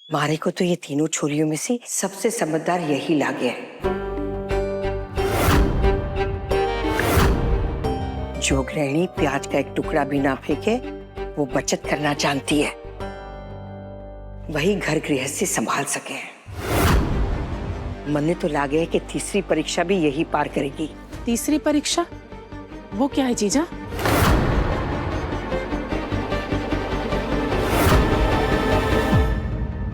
मारे को तो ये तीनों छोरियों में से सबसे समझदार यही लागे है। जो गृहिणी प्याज का एक टुकड़ा भी ना फेंके, वो बचत करना जानती है, वही घर गृहस्थी संभाल सके। मन ने तो लागे है कि तीसरी परीक्षा भी यही पार करेगी। तीसरी परीक्षा? वो क्या है जीजा?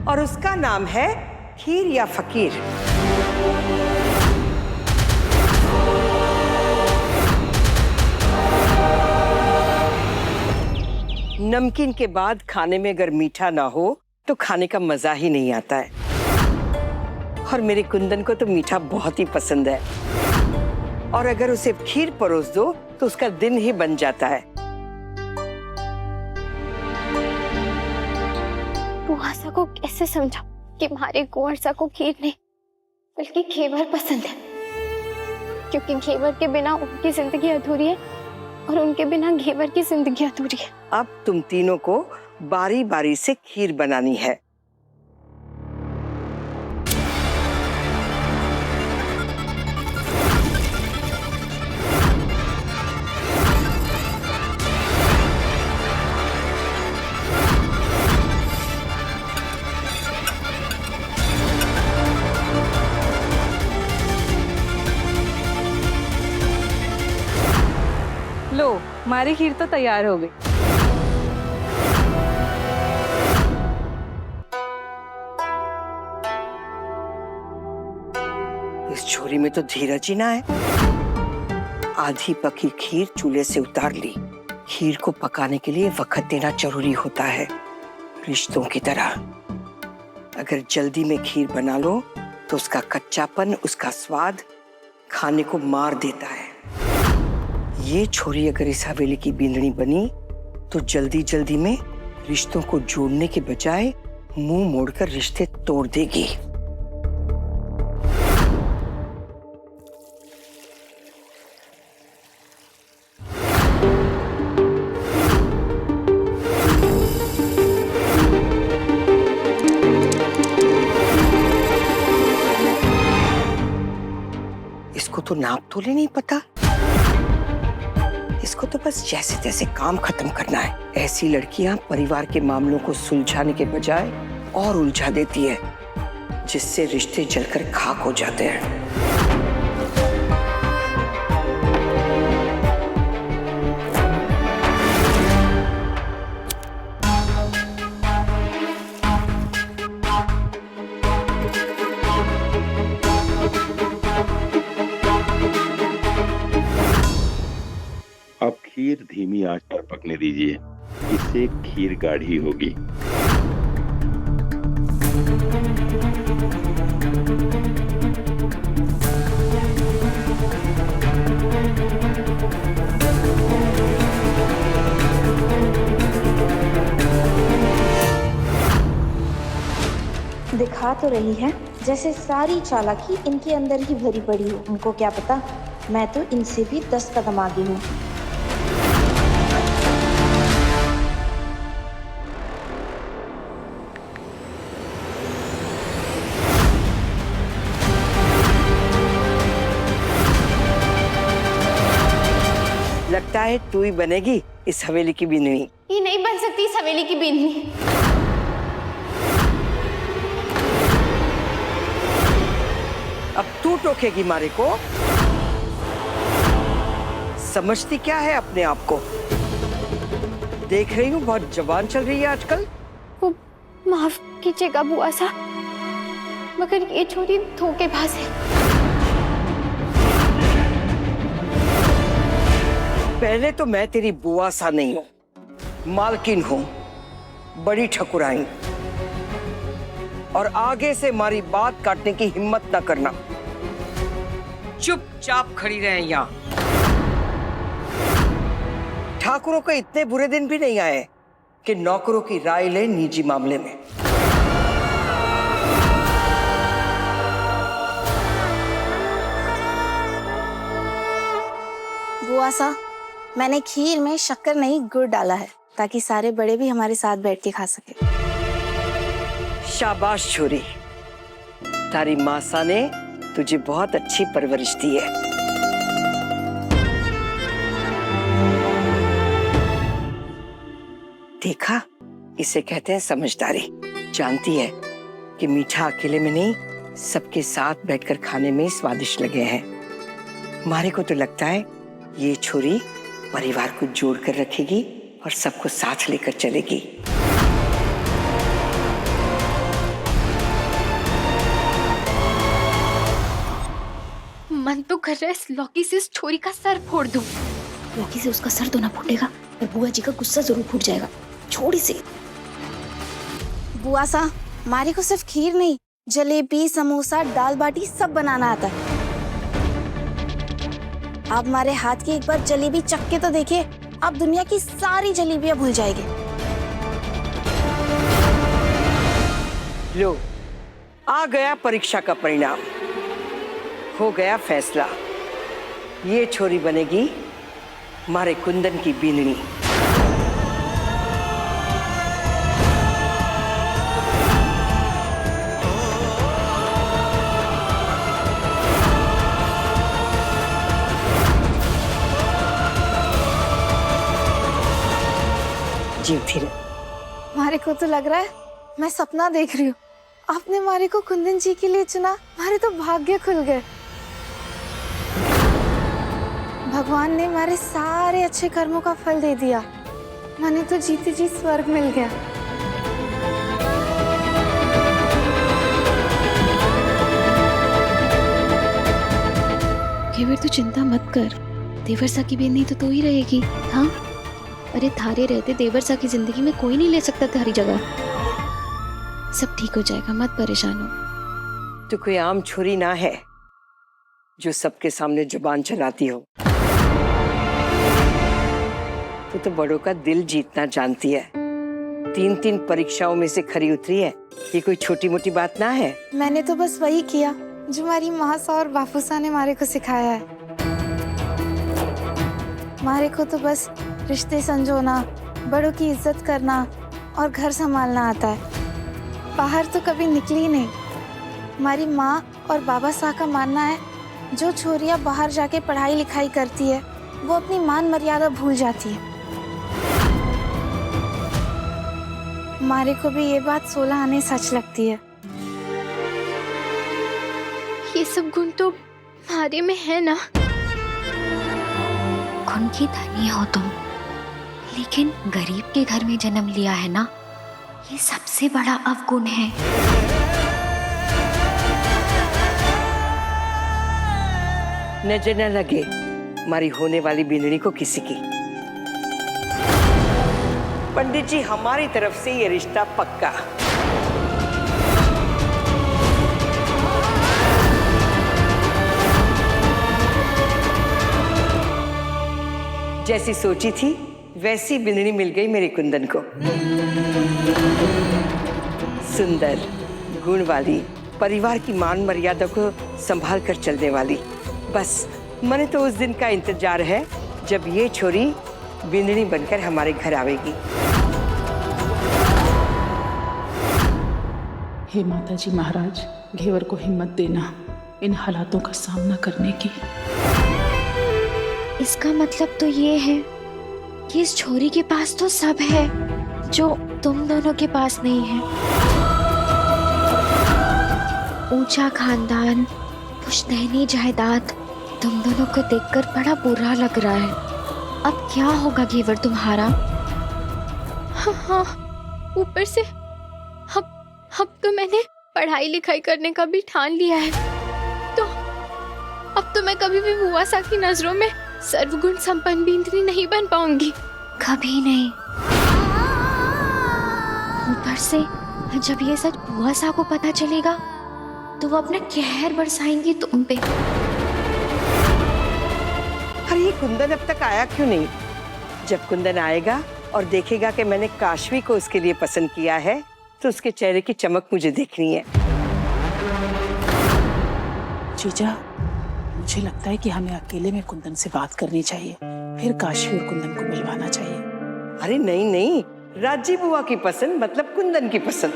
और उसका नाम है खीर या फकीर। नमकीन के बाद खाने में अगर मीठा ना हो तो खाने का मजा ही नहीं आता है। और मेरे कुंदन को तो मीठा बहुत ही पसंद है, और अगर उसे खीर परोस दो तो उसका दिन ही बन जाता है। बुआसा को कैसे समझा कि हमारे कुंवर को खीर नहीं बल्कि घेवर पसंद है, क्योंकि घेवर के बिना उनकी जिंदगी अधूरी है और उनके बिना घेवर की जिंदगी अधूरी है। अब तुम तीनों को बारी बारी से खीर बनानी है। लो, हमारी खीर तो तैयार हो गई। इस छोरी में तो धीरज ही ना है। आधी पकी खीर चूल्हे से उतार ली। खीर को पकाने के लिए वक्त देना जरूरी होता है, रिश्तों की तरह। अगर जल्दी में खीर बना लो तो उसका कच्चापन, उसका स्वाद खाने को मार देता है। ये छोरी अगर इस हवेली की बींदनी बनी तो जल्दी जल्दी में रिश्तों को जोड़ने के बजाय मुंह मोड़कर रिश्ते तोड़ देगी। इसको तो नाप तोले नहीं पता। इसको तो बस जैसे तैसे काम खत्म करना है। ऐसी लड़कियां परिवार के मामलों को सुलझाने के बजाय और उलझा देती है, जिससे रिश्ते जलकर खाक हो जाते हैं। अब खीर धीमी आंच पर पकने दीजिए, इससे खीर गाढ़ी होगी। दिखा तो रही है जैसे सारी चालाकी इनके अंदर ही भरी पड़ी हो। उनको क्या पता, मैं तो इनसे भी 10 कदम आगे हूँ। लगता है तू ही बनेगी इस हवेली की बींदनी। ये नहीं बन सकती इस हवेली की बींदनी। अब तू टोकेगी मारे को। समझती क्या है अपने आप को? देख रही हूँ बहुत जवान चल रही है आजकल। वो माफ कीजिएगा बुआसा, मगर ये छोरी धोखेबाज है। पहले तो मैं तेरी बुआ सा नहीं हूं, मालकिन हूं, बड़ी ठकुराइन। और आगे से हमारी बात काटने की हिम्मत ना करना। चुपचाप खड़ी रहे यहां। ठाकुरों को इतने बुरे दिन भी नहीं आए कि नौकरों की राय ले निजी मामले में। बुआसा, मैंने खीर में शक्कर नहीं गुड़ डाला है, ताकि सारे बड़े भी हमारे साथ बैठ के खा सके। शाबाश छोरी, तारी मासा ने तुझे बहुत अच्छी परवरिश दी है। देखा, इसे कहते हैं समझदारी। जानती है कि मीठा अकेले में नहीं, सबके साथ बैठकर खाने में स्वादिष्ट लगे हैं। मारे को तो लगता है ये छोरी परिवार को जोड़ कर रखेगी और सबको साथ लेकर चलेगी। मन तो कर रहा है इस लौकी से इस छोरी का सर फोड़ दूं। लौकी से उसका सर तो ना फूटेगा, पर बुआ जी का गुस्सा जरूर फूट जाएगा। छोड़ी से। बुआ सा, मारे को सिर्फ खीर नहीं, जलेबी, समोसा, दाल बाटी सब बनाना आता है। आप हमारे हाथ की एक बार जलेबी चख के तो देखिए, आप दुनिया की सारी जलेबियां भूल जाएंगे। लो, आ गया परीक्षा का परिणाम, हो गया फैसला। ये छोरी बनेगी हमारे कुंदन की बींदनी। जी धीरे। मारे को तो लग रहा है मैं सपना देख रही हूँ। आपने मारे को कुंदन जी के लिए चुना, मारे तो भाग्य खुल गए। भगवान ने मारे सारे अच्छे कर्मों का फल दे दिया। मैंने तो जीते जी स्वर्ग मिल गया। घेवर तू चिंता मत कर, देवरसा की बेनी तो ही रहेगी। हाँ, अरे थारे रहते देवरसा की जिंदगी में कोई नहीं ले सकता थारी जगह। सब ठीक हो जाएगा, मत परेशान हो। तो कोई आम छोरी ना है जो सबके सामने जुबान चलाती हो। तो बड़ों का दिल जीतना जानती है। 3 परीक्षाओं में से खरी उतरी है, ये कोई छोटी मोटी बात ना है। मैंने तो बस वही किया जो हमारी माँ सा और बापू सा ने मारे को सिखाया है। मारे को तो बस रिश्ते संजोना, बड़ों की इज्जत करना और घर संभालना आता है। बाहर तो कभी निकली नहीं। हमारी माँ और बाबा सा का मानना है, जो छोरियाँ बाहर जाके पढ़ाई लिखाई करती है वो अपनी मान मर्यादा भूल जाती है। मारे को भी ये बात 16 आने सच लगती है। ये सब गुण तो मारे में है ना। गुण की धनी हो तुम, लेकिन गरीब के घर में जन्म लिया है ना, ये सबसे बड़ा अवगुण है। नजर न लगे हमारी होने वाली बींदनी को किसी की। पंडित जी, हमारी तरफ से ये रिश्ता पक्का। जैसी सोची थी वैसी बिंदनी मिल गई मेरे कुंदन को। सुंदर, गुण वाली, परिवार की मान मर्यादा को संभाल कर चलने वाली। बस मने तो उस दिन का इंतजार है जब ये छोरी बिंदनी बनकर हमारे घर आवेगी। हे माता जी महाराज, घेवर को हिम्मत देना इन हालातों का सामना करने की। इसका मतलब तो ये है कि इस छोरी के पास तो सब है जो तुम दोनों के पास नहीं है। ऊंचा खानदान, पुश्तैनी जायदाद, तुम दोनों को देखकर बड़ा बुरा लग रहा है। अब क्या होगा घेवर तुम्हारा? हाँ, ऊपर से अब तो मैंने पढ़ाई लिखाई करने का भी ठान लिया है, तो अब तो मैं कभी भी बुआ सा की नजरों में सर्वगुण संपन्न बींदनी नहीं बन पाऊंगी। कभी नहीं। ऊपर से जब ये सच बुआ सा को पता चलेगा तो वो अपना कहर बरसाएंगी तुम पे। अरे ये कुंदन अब तक आया क्यों नहीं? जब कुंदन आएगा और देखेगा कि मैंने काशवी को उसके लिए पसंद किया है तो उसके चेहरे की चमक मुझे देखनी है। जीजा, मुझे लगता है कि हमें अकेले में कुंदन से बात करनी चाहिए, फिर काशवी और कुंदन को मिलवाना चाहिए। अरे नहीं नहीं, राजी बुआ की पसंद मतलब कुंदन की पसंद।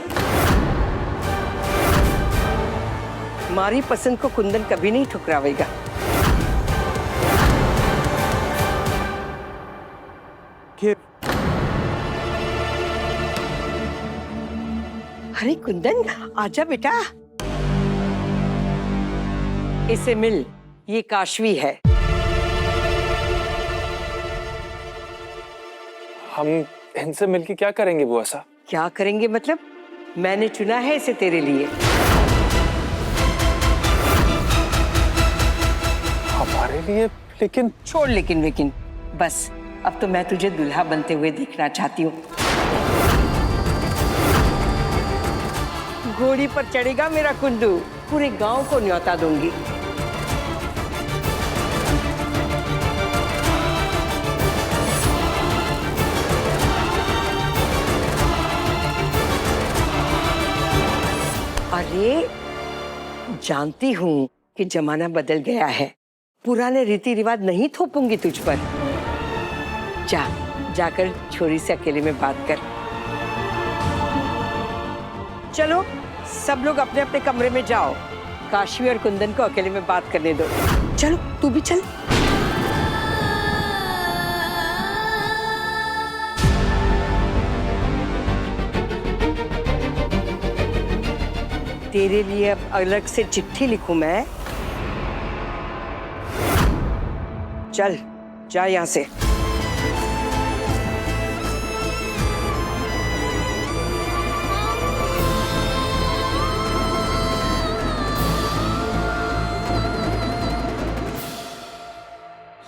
मारी पसंद को कुंदन कभी नहीं ठुकरावेगा। अरे कुंदन, आजा बेटा, इसे मिल, ये काशवी है। हम इनसे मिलके क्या करेंगे बुआ साहब? क्या करेंगे मतलब? मैंने चुना है इसे तेरे लिए। हमारे लिए? लेकिन छोड़ लेकिन बस अब तो मैं तुझे दुल्हा बनते हुए देखना चाहती हूँ। घोड़ी पर चढ़ेगा मेरा कुंदू, पूरे गांव को न्योता दूंगी। अरे जानती हूँ कि जमाना बदल गया है, पुराने रीति रिवाज नहीं थोपूंगी तुझ पर। जाकर छोरी से अकेले में बात कर। चलो सब लोग अपने अपने कमरे में जाओ, काशवी और कुंदन को अकेले में बात करने दो। चलो तू भी चल। तेरे लिए अब अलग से चिट्ठी लिखूं मैं? चल जा यहां से।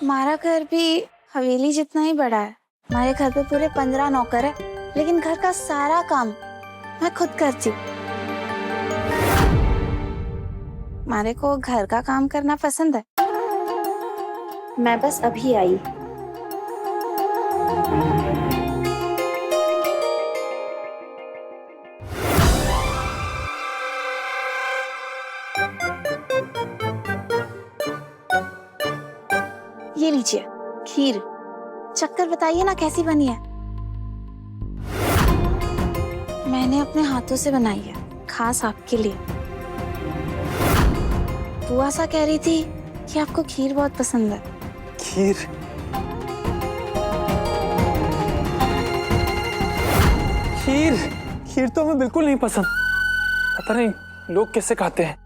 हमारा घर भी हवेली जितना ही बड़ा है। हमारे घर पे पूरे 15 नौकर है, लेकिन घर का सारा काम मैं खुद करती हूँ। हमारे को घर का काम करना पसंद है। मैं बस अभी आई। ये लीजिए खीर, चक्कर बताइए ना कैसी बनी है। मैंने अपने हाथों से बनाई है, खास आपके लिए। बुआ सा कह रही थी कि आपको खीर बहुत पसंद है। खीर? खीर? खीर तो हमें बिल्कुल नहीं पसंद। पता नहीं लोग कैसे खाते हैं।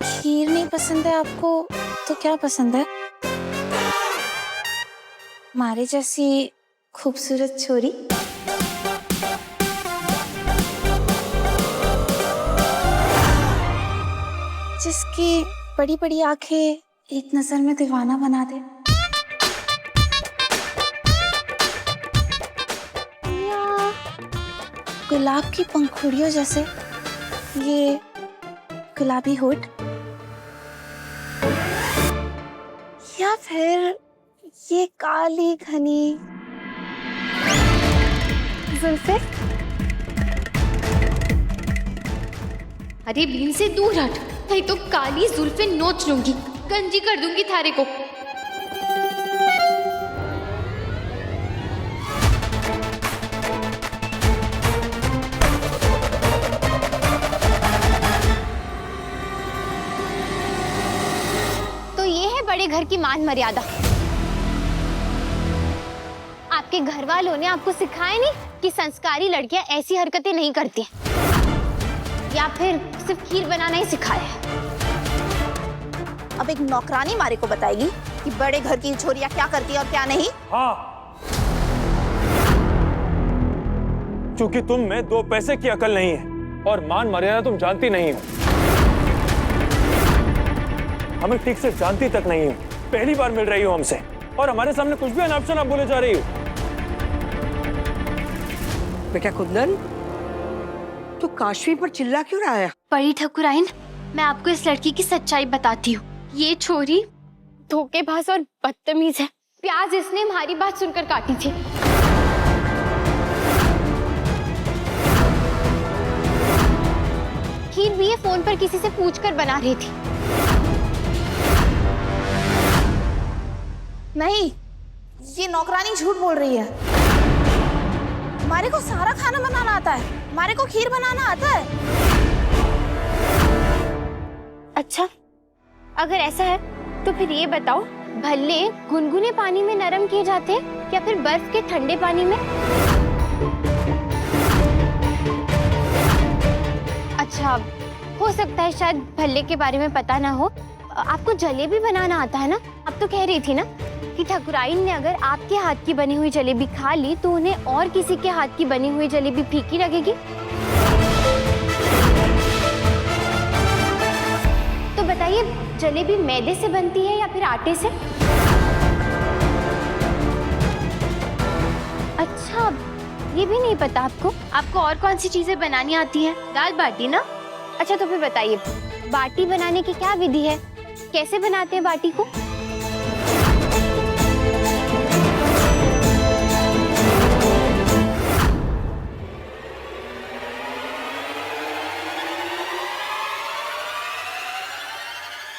खीर नहीं पसंद है आपको तो क्या पसंद है? हमारे जैसी खूबसूरत छोरी। जिसकी बड़ी बड़ी आंखें एक नजर में दीवाना बना दे। या गुलाब की पंखुड़ियों जैसे ये गुलाबी होठ, या फिर ये काली घनी जुल्फे। अरे बीन से दूर हट, नहीं तो काली जुल्फे नोच लूंगी, गंजी कर दूंगी थारे को। तो ये है बड़े घर की मान मर्यादा। आपके घर वालों ने आपको सिखाया नहीं कि संस्कारी लड़कियां ऐसी हरकतें नहीं करती, या फिर सिर्फ खीर बनाना ही सिखाया है? अब एक नौकरानी मारे को बताएगी कि बड़े घर की छोरियां क्या करती है और क्या नहीं? हाँ, क्योंकि तुम में 2 पैसे की अकल नहीं है और मान मर्यादा तुम जानती नहीं हो। हमें ठीक से जानती तक नहीं हो, पहली बार मिल रही हो हमसे और हमारे सामने कुछ भी अनाप शनाप बोले जा रही हो। बेटा कुंदन, तू काशवी पर चिल्ला क्यों रहा है? बड़ी ठकुराइन, मैं आपको इस लड़की की सच्चाई बताती हूँ। ये छोरी धोखेबाज और बदतमीज है। प्याज इसने हमारी बात सुनकर काटी थी। खीर भी ये फोन पर किसी से पूछकर बना रही थी। नहीं, ये नौकरानी झूठ बोल रही है। मारे को सारा खाना बनाना आता है, मारे को खीर बनाना आता है। अच्छा, अगर ऐसा है तो फिर ये बताओ, भल्ले गुनगुने पानी में नरम किए जाते हैं या फिर बर्फ के ठंडे पानी में? अच्छा, हो सकता है शायद भल्ले के बारे में पता ना हो। आपको जलेबी बनाना आता है ना? आप तो कह रही थी ना कि ठाकुराइन ने अगर आपके हाथ की बनी हुई जलेबी खा ली तो उन्हें और किसी के हाथ की बनी हुई जलेबी फीकी लगेगी। तो बताइए, जलेबी मैदे से बनती है या फिर आटे से? अच्छा, ये भी नहीं पता आपको? आपको और कौन सी चीजें बनानी आती हैं? दाल बाटी ना? अच्छा, तो फिर बताइए, बाटी बनाने की क्या विधि है? कैसे बनाते हैं बाटी को?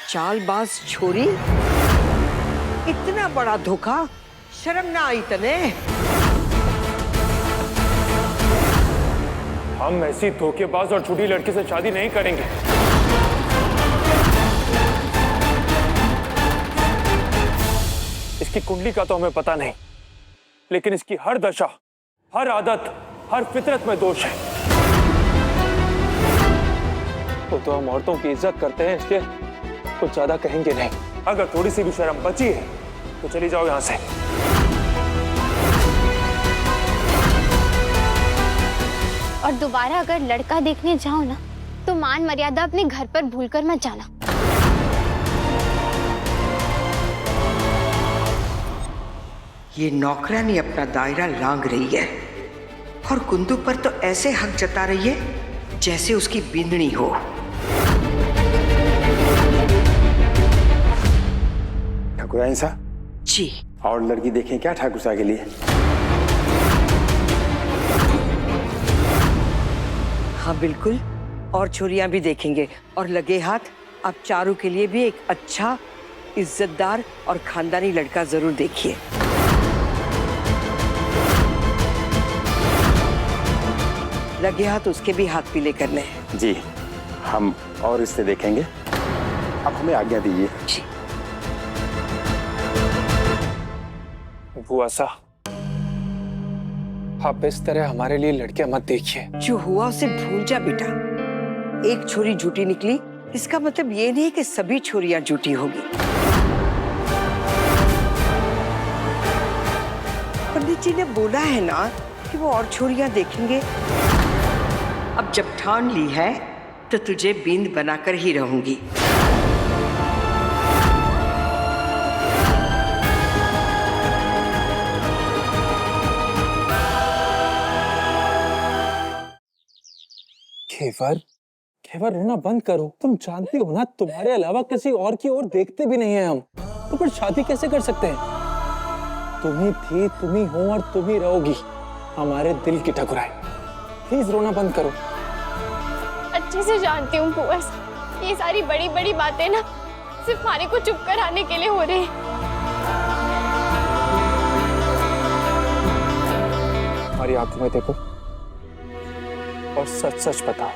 चालबाज छोरी, इतना बड़ा धोखा, शर्म ना आई तने? हम ऐसी धोखेबाज और झूठी लड़की से शादी नहीं करेंगे। इसकी कुंडली का तो हमें पता नहीं, लेकिन इसकी हर दशा, हर आदत, हर फितरत में दोष है। तो हम औरतों की इज्जत करते हैं, इसलिए कुछ ज्यादा कहेंगे नहीं। अगर थोड़ी सी भी शर्म बची है तो चली जाओ यहां से। और दोबारा अगर लड़का देखने जाओ ना तो मान मर्यादा अपने घर पर भूलकर मत जाना। ये नौकरानी अपना दायरा लांघ रही है और कुंदू पर तो ऐसे हक जता रही है जैसे उसकी बिंदनी हो। ठाकुराइन साहब जी। और लड़की देखें क्या ठाकुर साहब के लिए? हाँ बिल्कुल, और छोरियां भी देखेंगे। और लगे हाथ आप चारों के लिए भी एक अच्छा, इज्जतदार और खानदानी लड़का जरूर देखिए। लगे हाथ उसके भी हाथ पीले करने हैं। जी, हम और इससे देखेंगे। अब हमें आज्ञा दीजिए। जी। बुआ साहब, आप इस तरह हमारे लिए लड़कियां मत देखिए। जो हुआ उसे भूल जा बेटा। एक छोरी झूठी निकली, इसका मतलब ये नहीं कि सभी छोरियां झूठी होगी। पंडित जी ने बोला है ना कि वो और छोरियां देखेंगे। अब जब ठान ली है तो तुझे बींद बनाकर ही रहूंगी। घेवर, घेवर रोना बंद करो। तुम जानती हो ना, तुम्हारे अलावा किसी और की ओर देखते भी नहीं है हम। तो फिर शादी कैसे कर सकते हैं? तुम ही थी, तुम ही हो और तुम ही रहोगी हमारे दिल की ठकुराइन। प्लीज रोना बंद करो। अच्छे से जानती हूँ बुआ, ये सारी बड़ी बड़ी बातें ना सिर्फ मारे को चुप कराने के लिए हो रही है। हमारी आंखों में देखो और सच सच बताओ।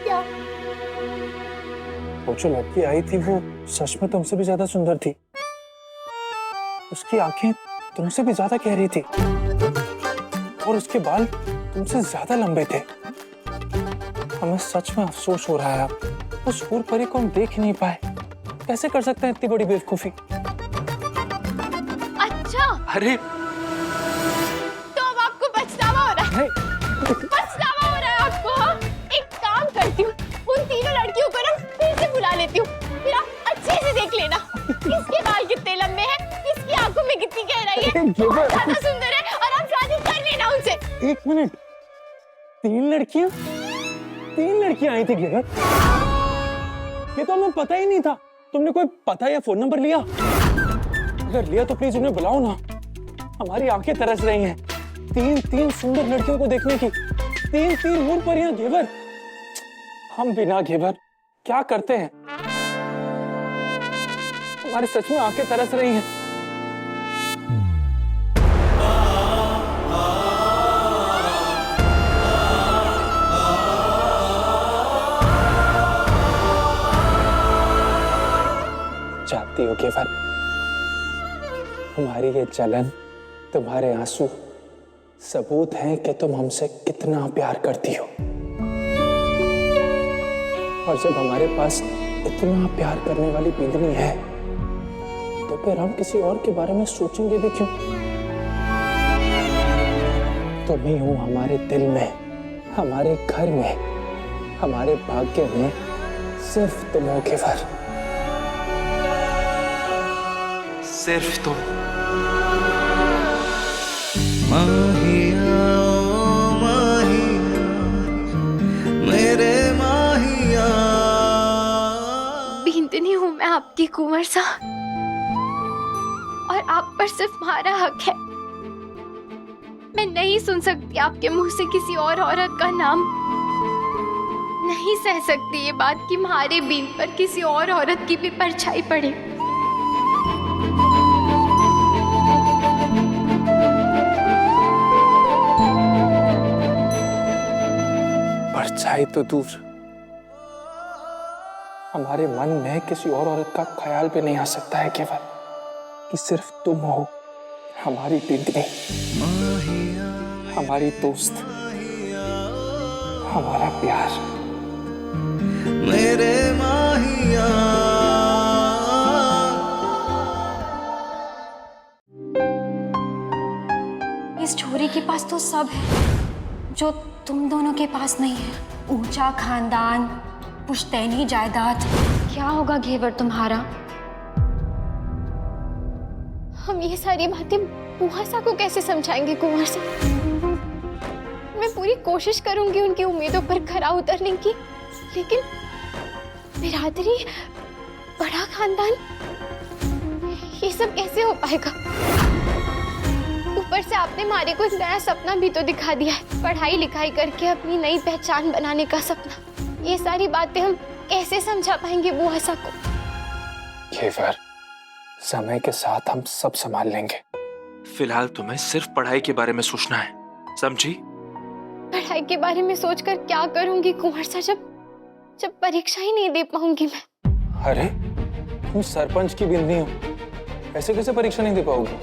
क्या? वो जो लड़की आई थी वो सच में तुमसे भी ज्यादा सुंदर थी। उसकी आंखें तुमसे भी ज्यादा गहरी थी और उसके बाल तुमसे ज्यादा लंबे थे। हमें सच में अफसोस हो रहा है, अब उस हूर परी को हम देख नहीं पाए। कैसे कर सकते हैं इतनी बड़ी बेवकूफी? अच्छा, अरे तो अब आपको पछतावा हो रहा है? पछतावा हो रहा है आपको? हाँ? एक काम करती हूँ, उन तीनों लड़कियों को ना फिर से बुला लेती हूँ, फिर आप अच्छे से देख लेना किसके बाल कितने लंबे हैं, किसकी आंखों में कितनी गहराई है, बहुत ज्यादा सुंदर है, और आप शादी कर लेना उनसे। एक मिनट, तीन लड़कियां आई थी घेवर? ये तो हमें पता ही नहीं था। तुमने कोई पता या फोन नंबर लिया? अगर लिया तो प्लीज उन्हें बुलाओ ना। हमारी आंखें तरस रही हैं तीन सुंदर लड़कियों को देखने की। तीन हूर परियां घेवर। हम बिना घेवर क्या करते हैं? हमारी सच में आंखें तरस रही हैं। करती हो घेवर। तुम्हारी ये जलन, तुम्हारे आंसू सबूत हैं कि तुम हमसे कितना प्यार करती हो। और जब हमारे पास इतना प्यार करने वाली बिंदनी है तो फिर हम किसी और के बारे में सोचेंगे भी क्यों? तुम ही हो हमारे दिल में, हमारे घर में, हमारे भाग्य में, सिर्फ तुम हो घेवर, सिर्फ तुम। माहिया ओ माहिया मेरे माहिया। बिंदनी हूँ मैं आपकी कुंवर सा, और आप पर सिर्फ हमारा हक है। मैं नहीं सुन सकती आपके मुंह से किसी और औरत का नाम। नहीं सह सकती ये बात कि हमारे बीन पर किसी और औरत की भी परछाई पड़े। परछाई तो दूर, हमारे मन में किसी और औरत का ख्याल भी नहीं आ सकता है केवल कि सिर्फ तुम हो हमारी बिंदनी, हमारी दोस्त, हमारा प्यार। मेरे माहिया। इस छोरी के पास तो सब है जो तुम दोनों के पास नहीं है। ऊंचा खानदान, पुश्तैनी जायदाद। क्या होगा घेवर तुम्हारा? हम ये सारी बातें बुआ सा को कैसे समझाएंगे कुंवर सा? मैं पूरी कोशिश करूंगी उनकी उम्मीदों पर खरा उतरने की, लेकिन बिरादरी, बड़ा खानदान, ये सब कैसे हो पाएगा? ऊपर से आपने मारे को एक नया सपना भी तो दिखा दिया है, पढ़ाई लिखाई करके अपनी नई पहचान बनाने का सपना। ये सारी बातें हम कैसे समझा पाएंगे बुआ सा को? घेवर, समय के साथ हम सब संभाल लेंगे। फिलहाल तुम्हें सिर्फ पढ़ाई के बारे में सोचना है, समझी? पढ़ाई के बारे में सोचकर क्या करूंगी कुंवर सा, जब परीक्षा ही नहीं दे पाऊंगी मैं। अरे तुम सरपंच की बिंदनी हो, ऐसे कैसे परीक्षा नहीं दे पाओगी?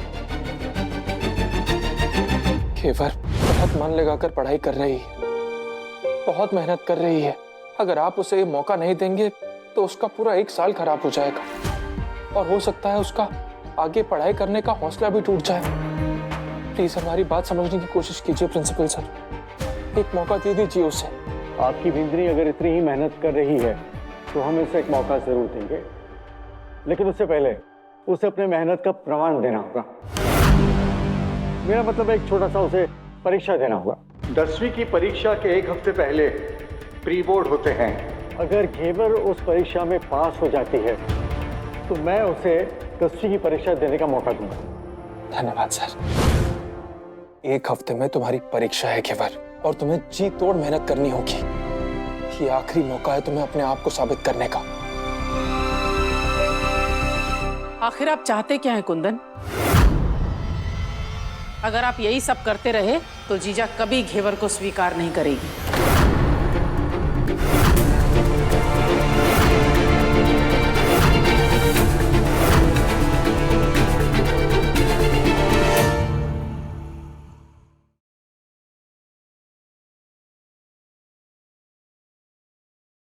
घेवर बहुत मन लगाकर पढ़ाई कर रही है, बहुत मेहनत कर रही है। अगर आप उसे ये मौका नहीं देंगे तो उसका पूरा 1 साल खराब हो जाएगा, और हो सकता है उसका आगे पढ़ाई करने का हौसला भी टूट जाए। प्लीज हमारी बात समझने की कोशिश कीजिए प्रिंसिपल सर, एक मौका दे दीजिए उसे। आपकी बिंदनी अगर इतनी ही मेहनत कर रही है तो हम इसे एक मौका जरूर देंगे, लेकिन उससे पहले उसे अपने मेहनत का प्रमाण देना होगा। मेरा मतलब एक छोटा सा उसे परीक्षा देना होगा। 10वीं की परीक्षा के 1 हफ्ते पहले प्री बोर्ड होते हैं। अगर घेवर उस परीक्षा में पास हो जाती है तो मैं उसे 10वीं की परीक्षा देने का मौका दूंगा। धन्यवाद सर। 1 हफ्ते में तुम्हारी परीक्षा है घेवर, और तुम्हें जी तोड़ मेहनत करनी होगी। ये आखिरी मौका है तुम्हें अपने आप को साबित करने का। आखिर आप चाहते क्या हैं कुंदन? अगर आप यही सब करते रहे तो जीजा कभी घेवर को स्वीकार नहीं करेगी।